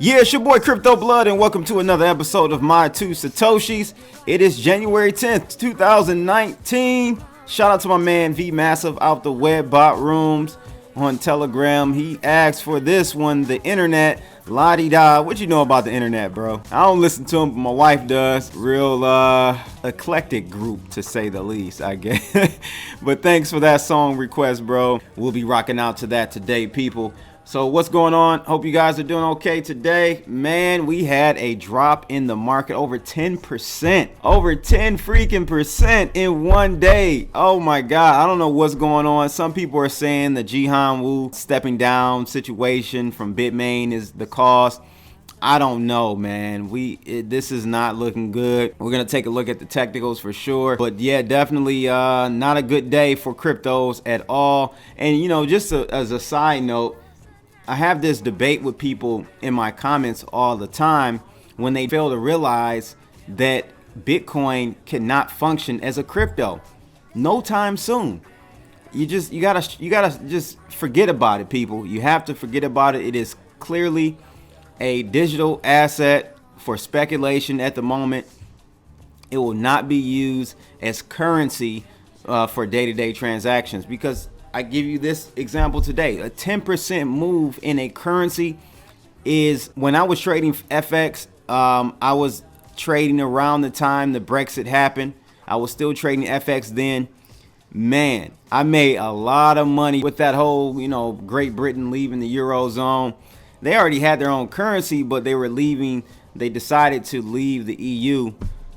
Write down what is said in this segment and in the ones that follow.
Yeah, it's your boy Crypto Blood, and welcome to another episode of My Two Satoshis. It is January 10th, 2019. Shout out to my man V Massive out the web bot rooms on Telegram. He asked for this one, the internet. La-di-da. What you know about the internet, bro? I don't listen to him, but my wife does. Real eclectic group, to say the least, I guess. But thanks for that song request, bro. We'll be rocking out to that today, people. So what's going on? Hope you guys are doing okay today. Man, we had a drop in the market over 10%. Over 10 freaking percent in one day. Oh my God. I don't know what's going on. Some people are saying the Jihan Wu stepping down situation from Bitmain is the cause. I don't know, man. This is not looking good. We're going to take a look at the technicals for sure. But yeah, definitely not a good day for cryptos at all. And you know, just as a side note, I have this debate with people in my comments all the time when they fail to realize that Bitcoin cannot function as a crypto no time soon. You gotta just forget about it, people. You have to forget about it. It is clearly a digital asset for speculation at the moment. It will not be used as currency for day-to-day transactions, because I give you this example today. A 10% move in a currency is, when I was trading FX, I was trading around the time the Brexit happened. I was still trading FX then. Man, I made a lot of money with that whole, Great Britain leaving the Eurozone. They already had their own currency, but they were leaving. They decided to leave the EU.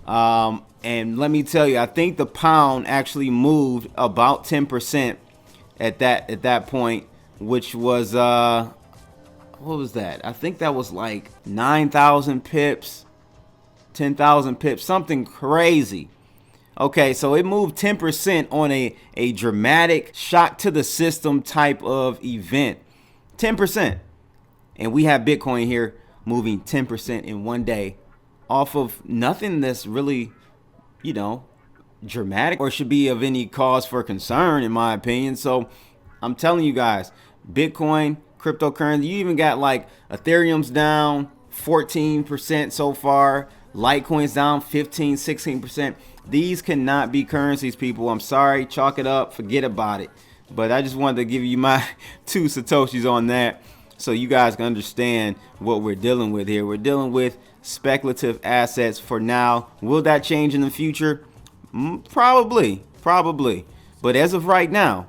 And let me tell you, I think the pound actually moved about 10%. At that point, which was what was that? I think that was like 9,000 pips, 10,000 pips, something crazy. Okay, so it moved 10% on a dramatic shock to the system type of event. 10%. And we have Bitcoin here moving 10% in one day off of nothing that's really, dramatic or should be of any cause for concern, in my opinion. So I'm telling you guys, Bitcoin, cryptocurrency, you even got like Ethereum's down 14% so far, Litecoin's down 15-16%. These cannot be currencies, people. I'm sorry, chalk it up, forget about it. But I just wanted to give you my two Satoshis on that, so you guys can understand what we're dealing with here. We're dealing with speculative assets for now. Will that change in the future? Probably. But as of right now,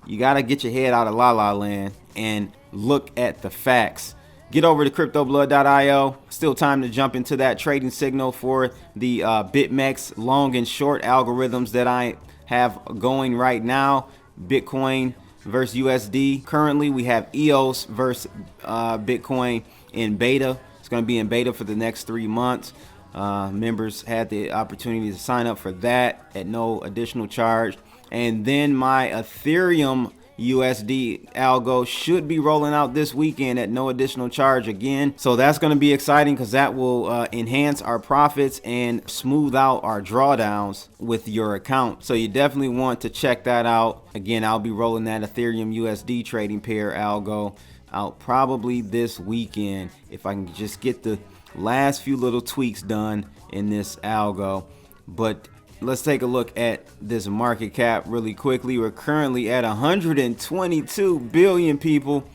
you got to get your head out of la-la land and look at the facts. Get over to cryptoblood.io. Still time to jump into that trading signal for the BitMEX long and short algorithms that I have going right now. Bitcoin versus USD. Currently, we have EOS versus Bitcoin in beta. It's going to be in beta for the next 3 months. Members had the opportunity to sign up for that at no additional charge. And then my Ethereum USD algo should be rolling out this weekend at no additional charge again. So that's going to be exciting, because that will enhance our profits and smooth out our drawdowns with your account. So you definitely want to check that out. Again, I'll be rolling that Ethereum USD trading pair algo out probably this weekend, if I can just get the last few little tweaks done in this algo. But let's take a look at this market cap really quickly. We're currently at 122 billion, people.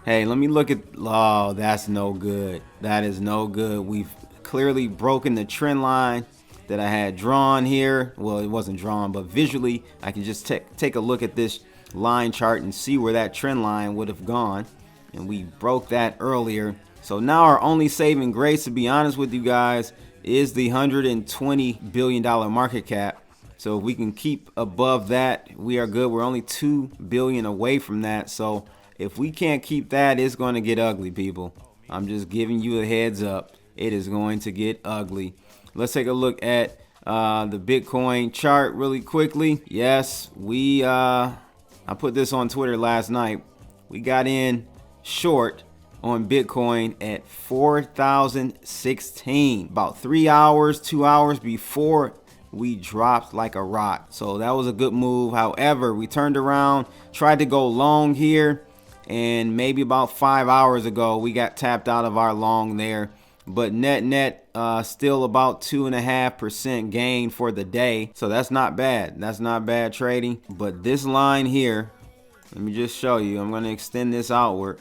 Hey, let me look at, oh, that's no good. That is no good. We've clearly broken the trend line that I had drawn here. Well, it wasn't drawn, but visually I can just take a look at this line chart and see where that trend line would have gone, and we broke that earlier. So now our only saving grace, to be honest with you guys, is the $120 billion market cap. So if we can keep above that, we are good. We're only $2 billion away from that. So if we can't keep that, it's going to get ugly, people. I'm just giving you a heads up. It is going to get ugly. Let's take a look at the Bitcoin chart really quickly. Yes, I put this on Twitter last night. We got in short on Bitcoin at 4,016, about 3 hours, 2 hours before we dropped like a rock. So that was a good move. However, we turned around, tried to go long here, and maybe about 5 hours ago we got tapped out of our long there. But net still about 2.5% gain for the day, so that's not bad. That's not bad trading. But this line here, let me just show you. I'm going to extend this outward,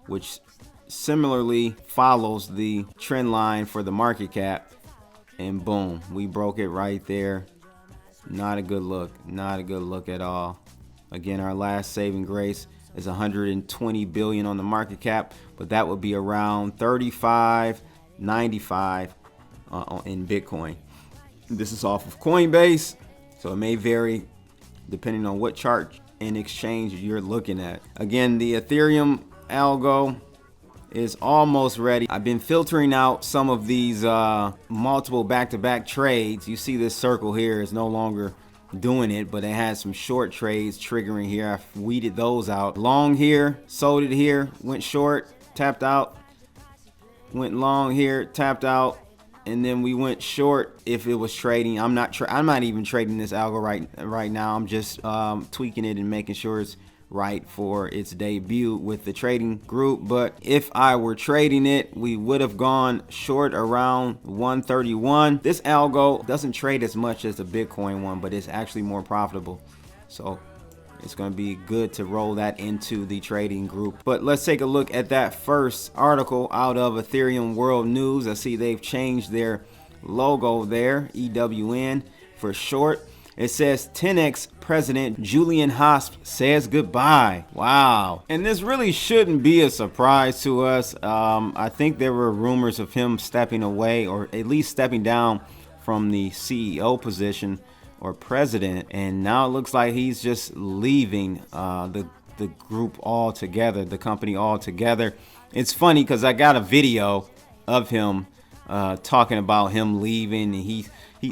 which similarly follows the trend line for the market cap, and boom, we broke it right there. Not a good look. Not a good look at all. Again, our last saving grace is 120 billion on the market cap, but that would be around 35.95 in Bitcoin. This is off of Coinbase, so it may vary depending on what chart and exchange you're looking at. Again, the Ethereum algo is almost ready. I've been filtering out some of these multiple back-to-back trades. You see this circle here is no longer doing it, but it has some short trades triggering here. I've weeded those out. Long here, sold it here, went short, tapped out, went long here, tapped out, and then we went short if it was trading. I'm not even trading this algo right now. I'm just tweaking it and making sure it's right for its debut with the trading group. But if I were trading it, we would have gone short around 131. This algo doesn't trade as much as the Bitcoin one, but it's actually more profitable, so it's going to be good to roll that into the trading group. But let's take a look at that first article out of Ethereum World News. I see they've changed their logo there, EWN for short. It says Tenx President Julian Hosp says goodbye. Wow. And this really shouldn't be a surprise to us. I think there were rumors of him stepping away, or at least stepping down from the CEO position or president. And now it looks like he's just leaving the group altogether, the company altogether. It's funny because I got a video of him talking about him leaving, and he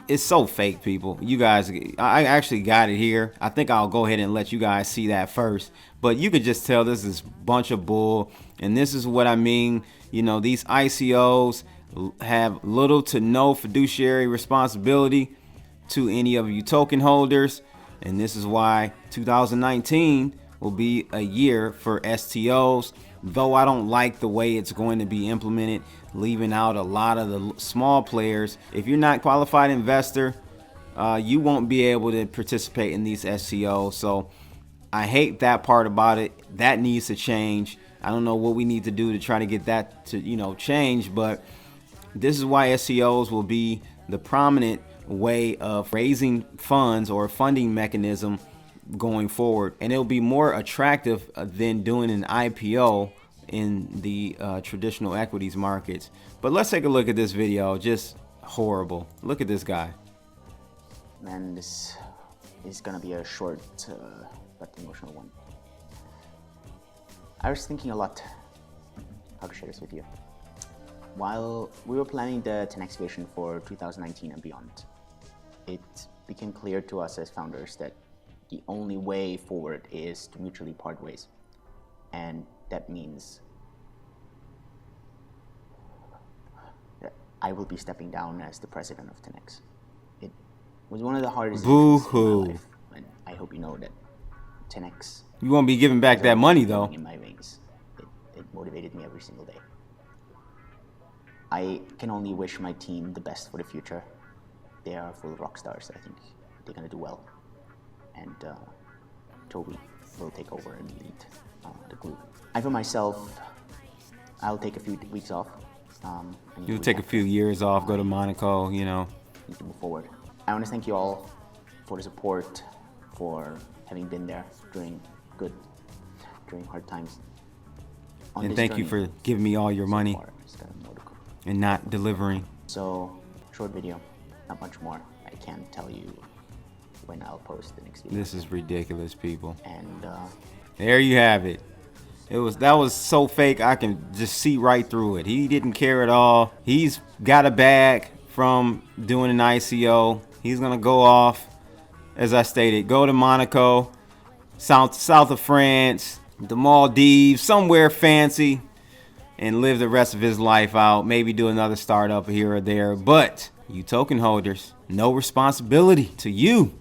it's so fake, people. You guys, I actually got it here. I think I'll go ahead and let you guys see that first, but you could just tell this is a bunch of bull. And this is what I mean. You know, these ICOs have little to no fiduciary responsibility to any of you token holders, and this is why 2019 will be a year for STOs. Though I don't like the way it's going to be implemented, leaving out a lot of the small players. If you're not a qualified investor, you won't be able to participate in these STOs. So I hate that part about it. That needs to change. I don't know what we need to do to try to get that to, change, but this is why STOs will be the prominent way of raising funds or funding mechanism going forward, and it'll be more attractive than doing an IPO in the traditional equities markets. But let's take a look at this video. Just horrible. Look at this guy. Man, this is gonna be a short but emotional one. I was thinking a lot how to share this with you. While we were planning the Tenx vision for 2019 and beyond, it became clear to us as founders that the only way forward is to mutually part ways. And that means that I will be stepping down as the president of Tenx. It was one of the hardest decisions in my life, and I hope you know that Tenx... You won't be giving back that money, though. In my veins. It motivated me every single day. I can only wish my team the best for the future. They are full of rock stars. I think they're gonna do well. And Toby will take over and lead the group. I, for myself, I'll take a few weeks off. You'll take a few years off, go to Monaco, Need to move forward. I want to thank you all for the support, for having been there during hard times. And thank you for giving me all your money and not delivering. So, short video, not much more. I can't tell you when I'll post the next video. This is ridiculous, people. And there you have it. That was so fake. I can just see right through it. He didn't care at all. He's got a bag from doing an ICO. He's gonna go off, as I stated, go to Monaco, south of France, the Maldives, somewhere fancy, and live the rest of his life out. Maybe do another startup here or there. But you token holders, no responsibility to you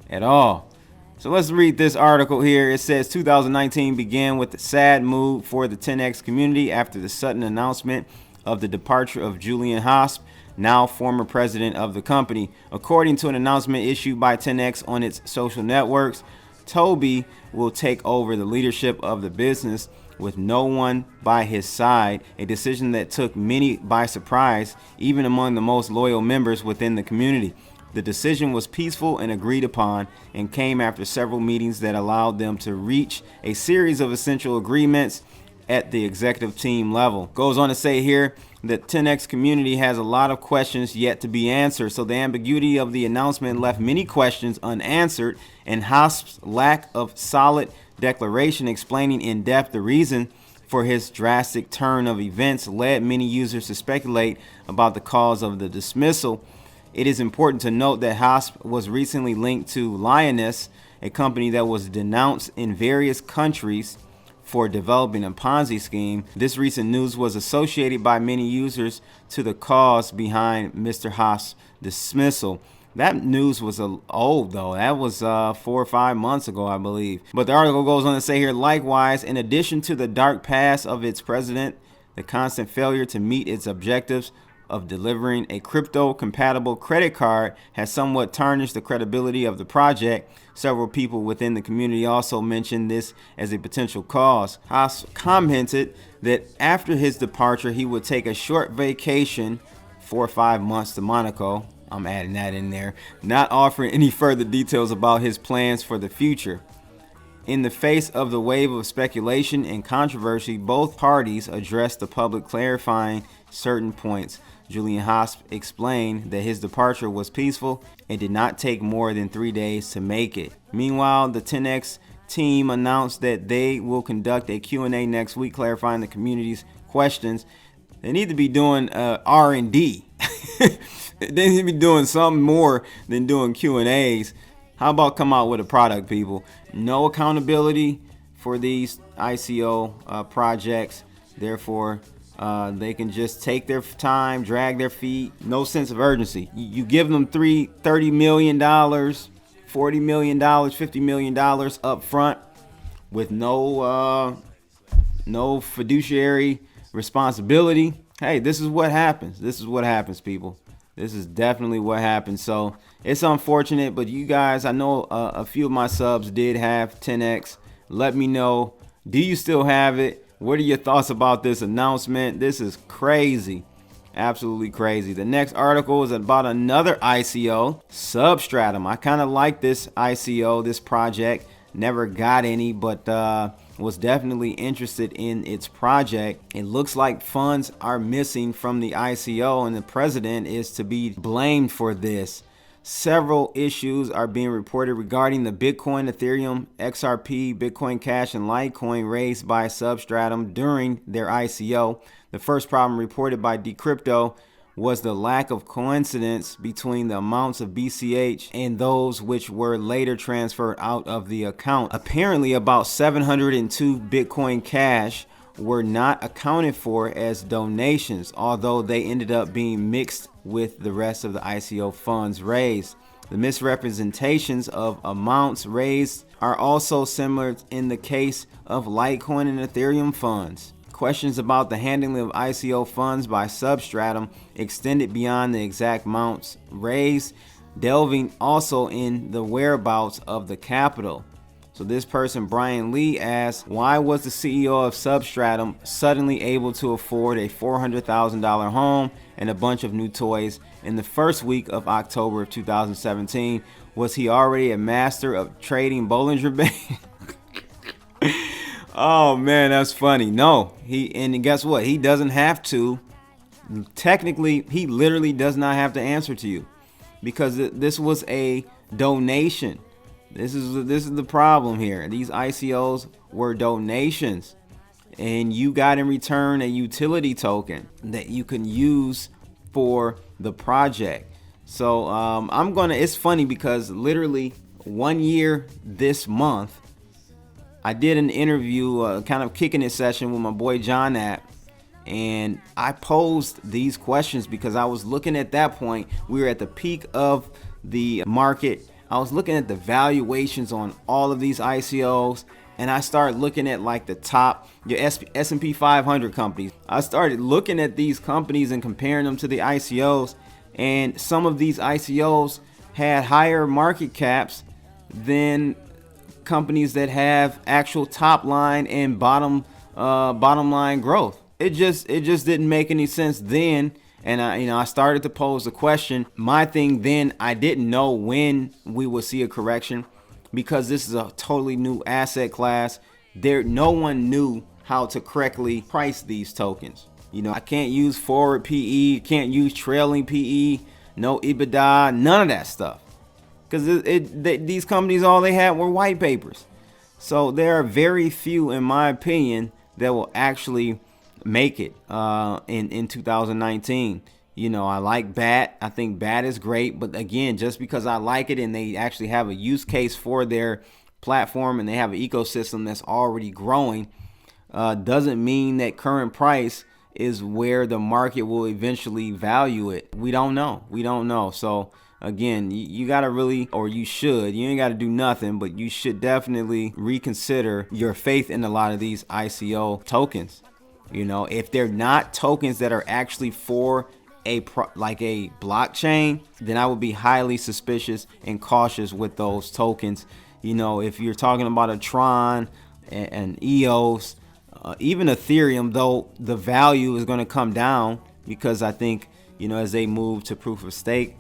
at all. So let's read this article here. It says 2019 began with a sad mood for the Tenx community after the sudden announcement of the departure of Julian Hosp, now former president of the company. According to an announcement issued by Tenx on its social networks, Toby will take over the leadership of the business with no one by his side, a decision that took many by surprise, even among the most loyal members within the community. The decision was peaceful and agreed upon, and came after several meetings that allowed them to reach a series of essential agreements at the executive team level. Goes on to say here that 10x community has a lot of questions yet to be answered, so the ambiguity of the announcement left many questions unanswered, and Hosp's lack of solid declaration explaining in depth the reason for his drastic turn of events led many users to speculate about the cause of the dismissal. It is important to note that Hosp was recently linked to Lioness, a company that was denounced in various countries for developing a Ponzi scheme. This recent news was associated by many users to the cause behind Mr. Hosp's dismissal. That news was old though. That was 4 or 5 months ago, I believe. But the article goes on to say here, likewise, in addition to the dark past of its president, the constant failure to meet its objectives of delivering a crypto-compatible credit card has somewhat tarnished the credibility of the project. Several people within the community also mentioned this as a potential cause. Haas commented that after his departure, he would take a short vacation, 4 or 5 months, to Monaco. I'm adding that in there, not offering any further details about his plans for the future. In the face of the wave of speculation and controversy, both parties addressed the public, clarifying certain points. Julian Hosp explained that his departure was peaceful and did not take more than 3 days to make it. Meanwhile, the 10x team announced that they will conduct a Q&A next week, clarifying the community's questions. They need to be doing R&D. They need to be doing something more than doing Q&As. How about come out with a product, people? No accountability for these ICO projects. Therefore, they can just take their time, drag their feet. No sense of urgency. You give them $30 million, $40 million, $50 million up front with no fiduciary responsibility. Hey, this is what happens. This is what happens, people. This is definitely what happens. So it's unfortunate, but you guys, I know a few of my subs did have 10x. Let me know. Do you still have it? What are your thoughts about this announcement? This is crazy. Absolutely crazy. The next article is about another ICO, Substratum. I kind of like this ICO, this project. Never got any, but was definitely interested in its project. It looks like funds are missing from the ICO, and the president is to be blamed for this. Several issues are being reported regarding the Bitcoin, Ethereum, XRP, Bitcoin Cash, and Litecoin raised by Substratum during their ICO. The first problem reported by Decrypto was the lack of coincidence between the amounts of BCH and those which were later transferred out of the account. Apparently, about 702 Bitcoin Cash were not accounted for as donations, although they ended up being mixed with the rest of the ICO funds raised. The misrepresentations of amounts raised are also similar in the case of Litecoin and Ethereum funds. Questions about the handling of ICO funds by Substratum extended beyond the exact amounts raised, delving also in the whereabouts of the capital. So this person, Brian Lee, asked, why was the CEO of Substratum suddenly able to afford a $400,000 home and a bunch of new toys in the first week of October of 2017? Was he already a master of trading Bollinger Bands? Oh man, that's funny. No, and guess what? He doesn't have to. Technically, he literally does not have to answer to you, because this was a donation. This is the problem here. These ICOs were donations, and you got in return a utility token that you can use for the project. So it's funny because literally 1 year this month, I did an interview, kind of kicking it session with my boy John App, and I posed these questions because I was looking at that point. We were at the peak of the market I was looking at the valuations on all of these ICOs, and I started looking at like the top, your S&P 500 companies. I started looking at these companies and comparing them to the ICOs, and some of these ICOs had higher market caps than companies that have actual top line and bottom line growth. It just didn't make any sense then. And I started to pose the question. My thing then, I didn't know when we would see a correction, because this is a totally new asset class. No one knew how to correctly price these tokens. I can't use forward PE, can't use trailing PE, no EBITDA, none of that stuff. Because these companies, all they had were white papers. So there are very few, in my opinion, that will actually make it in 2019. I like BAT. I think BAT is great. But again, just because I like it and they actually have a use case for their platform and they have an ecosystem that's already growing, doesn't mean that current price is where the market will eventually value it. We don't know. So again, you got to really, or you should, you ain't got to do nothing, but you should definitely reconsider your faith in a lot of these ICO tokens. If they're not tokens that are actually for like a blockchain, then I would be highly suspicious and cautious with those tokens. If you're talking about a Tron and EOS, even Ethereum, though the value is going to come down, because I think, as they move to proof of stake,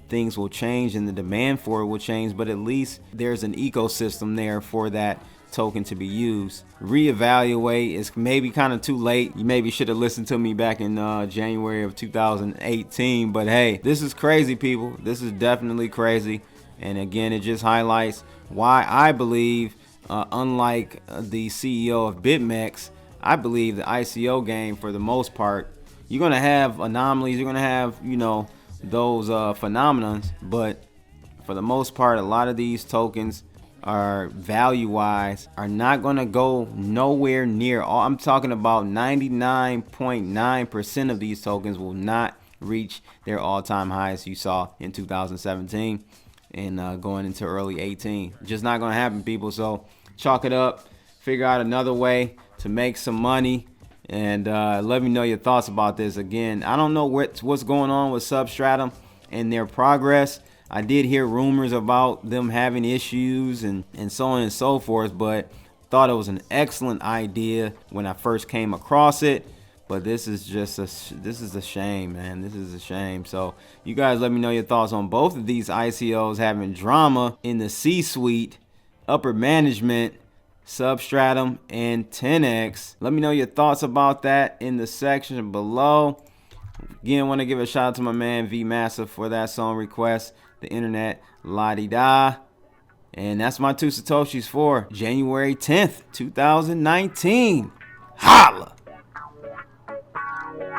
things will change and the demand for it will change, but at least there's an ecosystem there for that token to be used. Reevaluate is maybe kind of too late. You maybe should have listened to me back in January of 2018, but hey, this is crazy, people. This is definitely crazy. And again, it just highlights why I believe, unlike the CEO of BitMEX, I believe the ICO game, for the most part, you're going to have anomalies, you're going to have, those phenomenons, but for the most part, a lot of these tokens are value-wise are not going to go nowhere near. I'm talking about 99.9% of these tokens will not reach their all-time highs you saw in 2017 and going into early 18. Just not going to happen, people. So chalk it up, figure out another way to make some money, and let me know your thoughts about this. Again, I don't know what's going on with Substratum and their progress. I did hear rumors about them having issues and so on and so forth, but thought it was an excellent idea when I first came across it. But this is just a shame, man. This is a shame. So you guys let me know your thoughts on both of these ICOs having drama in the C-suite, upper management, Substratum and Tenx. Let me know your thoughts about that in the section below. Again, want to give a shout out to my man V Massive for that song request. The internet la-di-da. And that's my 2 Satoshis for January 10th, 2019. Holla!